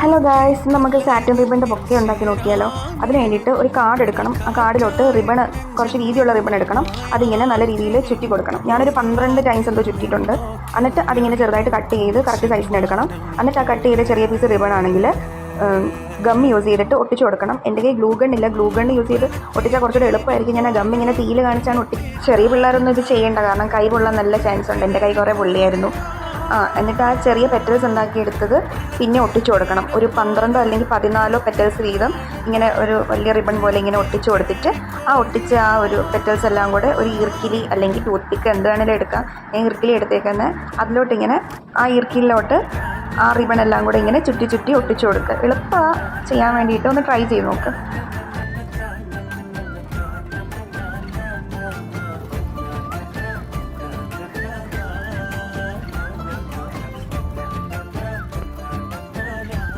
Hello guys, നമുക്ക് satin റിബണിൻ്റെ bouquet ഉണ്ടാക്കി നോക്കിയാലോ. അതിന് വേണ്ടിയിട്ട് ഒരു കാർഡ് എടുക്കണം. ആ കാർഡിലോട്ട് റിബൺ, കുറച്ച് വീതിയുള്ള റിബൺ എടുക്കണം. അതിങ്ങനെ നല്ല രീതിയിൽ ചുറ്റി കൊടുക്കണം. ഞാനൊരു 12 ടൈംസ് എന്തോ ചുറ്റിയിട്ടുണ്ട്. എന്നിട്ട് അതിങ്ങനെ ചെറുതായിട്ട് കട്ട് ചെയ്ത് കറക്റ്റ് സൈസിന് എടുക്കണം. എന്നിട്ട് ആ കട്ട് ചെയ്ത ചെറിയ പീസ് റിബൺ ആണെങ്കിൽ ഗം യൂസ് ചെയ്തിട്ട് ഒട്ടിച്ചു കൊടുക്കണം. എൻ്റെ കയ്യിൽ ഗ്ലൂ ഗൺ ഇല്ല. ഗ്ലൂ ഗൺ യൂസ് ചെയ്ത് ഒട്ടിച്ചാൽ കുറച്ചുകൂടെ എളുപ്പമായിരിക്കും. ഞാൻ ആ ഗം ഇങ്ങനെ തീയിൽ കാണിച്ചാണ് ചെറിയ പിള്ളേരൊന്നും ഇത് ചെയ്യേണ്ട, കാരണം കൈ പൊള്ളാൻ നല്ല ചാൻസ് ഉണ്ട്. എൻ്റെ കൈ കുറേ പൊള്ളിയായിരുന്നു. എന്നിട്ട് ആ ചെറിയ പെറ്റൽസ് ഉണ്ടാക്കിയെടുത്തത് പിന്നെ ഒട്ടിച്ചു കൊടുക്കണം. ഒരു 12 അല്ലെങ്കിൽ 14 പെറ്റൽസ് വീതം ഇങ്ങനെ ഒരു വലിയ റിബൺ പോലെ ഇങ്ങനെ ഒട്ടിച്ചു കൊടുത്തിട്ട് ഒട്ടിച്ച ആ ഒരു പെറ്റൽസ് എല്ലാം കൂടെ ഒരു ഈർക്കിലി അല്ലെങ്കിൽ ടൂത്ത് പിക്ക് എന്ത് വേണേലും എടുക്കാം. ഞാൻ ഈർക്കിലി എടുത്തേക്കുന്നത്. അതിലോട്ട് ഇങ്ങനെ ആ ഈർക്കിലോട്ട് ആ റിബൺ എല്ലാം കൂടെ ഇങ്ങനെ ചുറ്റി ചുറ്റി ഒട്ടിച്ചു കൊടുക്കുക. എളുപ്പമാണ് ചെയ്യാൻ വേണ്ടിയിട്ട്. ഒന്ന് ട്രൈ ചെയ്ത് നോക്ക്.